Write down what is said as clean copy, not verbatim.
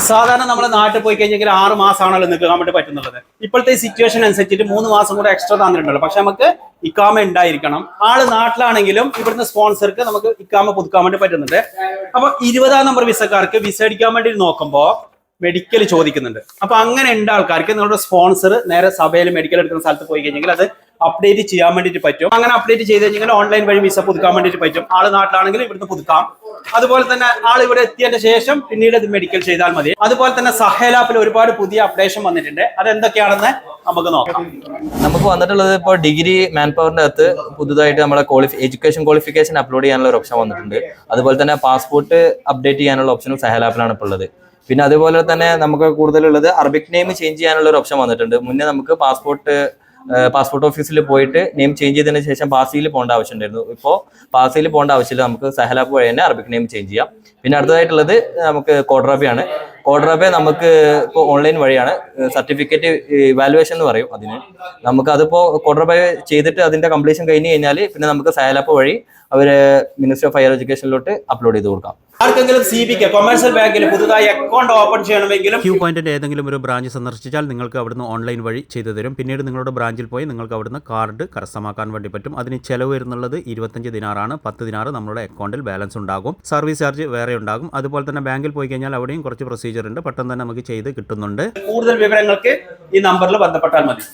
സാധാരണ നമ്മുടെ നാട്ടിൽ പോയി കഴിഞ്ഞെങ്കിൽ 6 മാസമാണല്ലോ നിൽക്കാൻ വേണ്ടി പറ്റുന്നുള്ളത്. ഇപ്പോഴത്തെ സിറ്റുവേഷൻ അനുസരിച്ചിട്ട് 3 മാസം കൂടെ എക്സ്ട്രാ തന്നിട്ടുണ്ടല്ലോ. പക്ഷെ നമുക്ക് ഇക്കാമ ഉണ്ടായിരിക്കണം. ആള് നാട്ടിലാണെങ്കിലും ഇവിടുന്ന് സ്പോൺസർക്ക് നമുക്ക് ഇക്കാമ പുതുക്കാൻ വേണ്ടി പറ്റുന്നുണ്ട്. അപ്പൊ 20-ാം നമ്പർ വിസക്കാർക്ക് വിസ അടിക്കാൻ വേണ്ടി നോക്കുമ്പോൾ മെഡിക്കൽ ചോദിക്കുന്നുണ്ട്. അപ്പൊ അങ്ങനെ ഉണ്ട് ആൾക്കാർക്ക് നിങ്ങളുടെ സ്പോൺസർ നേരെ സഭയിൽ മെഡിക്കൽ എടുക്കുന്ന സ്ഥലത്ത് പോയി കഴിഞ്ഞെങ്കിൽ അത് അപ്ഡേറ്റ് ചെയ്യാൻ വേണ്ടിയിട്ട് പറ്റും. അങ്ങനെ അപ്ഡേറ്റ് ചെയ്ത് കഴിഞ്ഞാൽ ഓൺലൈൻ വഴി വിസ പുതുക്കാൻ വേണ്ടിയിട്ട് പറ്റും. ആള് നാട്ടിലാണെങ്കിൽ ഇവിടുന്ന് പുതുക്കാം. അതുപോലെ തന്നെ ആൾ ഇവിടെ എത്തിയതിന്റെ ശേഷം പിന്നീട് ഇത് മെഡിക്കൽ ചെയ്താൽ മതി. അതുപോലെ തന്നെ സഹേൽ ആപ്പിൽ ഒരുപാട് പുതിയ അപ്ഡേഷൻ വന്നിട്ടുണ്ട്. അതെന്തൊക്കെയാണെന്ന് നമുക്ക് നോക്കാം. നമുക്ക് വന്നിട്ടുള്ളത് ഇപ്പോൾ ഡിഗ്രി മാൻ പവറിന്റെ അകത്ത് പുതുതായിട്ട് നമ്മളെ എഡ്യൂക്കേഷൻ ക്വാളിഫിക്കേഷൻ അപ്ലോഡ് ചെയ്യാനുള്ള ഒരു ഓപ്ഷൻ വന്നിട്ടുണ്ട്. അതുപോലെ തന്നെ പാസ്പോർട്ട് അപ്ഡേറ്റ് ചെയ്യാനുള്ള ഓപ്ഷനും സഹേൽ ആപ്പിലാണ് ഇപ്പോൾ ഉള്ളത്. പിന്നെ അതുപോലെ തന്നെ നമുക്ക് കൂടുതലുള്ളത് അറബിക് നെയിം ചേഞ്ച് ചെയ്യാനുള്ള ഒരു ഓപ്ഷൻ വന്നിട്ടുണ്ട്. മുന്നേ നമുക്ക് പാസ്പോർട്ട് ഓഫീസിൽ പോയിട്ട് നെയിം ചേഞ്ച് ചെയ്തതിന് ശേഷം പാസിയിൽ പോകേണ്ട ആവശ്യമുണ്ടായിരുന്നു. ഇപ്പോൾ പാസിയിൽ പോകേണ്ട ആവശ്യമില്ല, നമുക്ക് സഹേൽ ആപ്പ് വഴി തന്നെ അറബിക് നെയിം ചേഞ്ച് ചെയ്യാം. പിന്നെ അടുത്തതായിട്ടുള്ളത് നമുക്ക് കോഡ്രാബയാണ്. കോഡ്രാബ നമുക്ക് ഇപ്പോൾ ഓൺലൈൻ വഴിയാണ് സർട്ടിഫിക്കറ്റ് ഇവാലുവേഷൻ എന്ന് പറയും അതിന്. നമുക്ക് അതിപ്പോൾ കോഡ്രാബ ചെയ്തിട്ട് അതിന്റെ കംപ്ലീഷൻ കഴിഞ്ഞ് കഴിഞ്ഞാൽ പിന്നെ നമുക്ക് സഹേൽ ആപ്പ് വഴി അവർ മിനിസ്ട്രി ഓഫ് ഹയർ എഡ്യൂക്കേഷനിലോട്ട് അപ്ലോഡ് ചെയ്ത് കൊടുക്കാം. ആർക്കെങ്കിലും CBK കൊമേഴ്സ്യൽ ബാങ്കിൽ പുതുതായി അക്കൗണ്ട് ഓപ്പൺ ചെയ്യണമെങ്കിലും ക്യൂ പോയിന്റിന്റെ ഏതെങ്കിലും ഒരു ബ്രാഞ്ച് സന്ദർശിച്ചാൽ നിങ്ങൾക്ക് അവിടുന്ന് ഓൺലൈൻ വഴി ചെയ്തു തരും. പിന്നീട് നിങ്ങളുടെ ബ്രാഞ്ചിൽ പോയി നിങ്ങൾക്ക് അവിടുന്ന് കാർഡ് കരസ്ഥമാക്കാൻ വേണ്ടി പറ്റും. അതിന് ചെലവ് വരുന്നുള്ളത് 25 ദിനാറാണ്. 10 ദിനാറ് നമ്മുടെ അക്കൗണ്ടിൽ ബാലൻസ് ഉണ്ടാകും. സർവീസ് ചാർജ് വേറെ ഉണ്ടാകും. അതുപോലെ തന്നെ ബാങ്കിൽ പോയി കഴിഞ്ഞാൽ അവിടെയും കുറച്ച് പ്രൊസീജിയർ ഉണ്ട്. പെട്ടെന്ന് തന്നെ നമുക്ക് ചെയ്ത് കിട്ടുന്നുണ്ട്. കൂടുതൽ വിവരങ്ങൾക്ക് ഈ നമ്പറിൽ ബന്ധപ്പെട്ടാൽ മതി.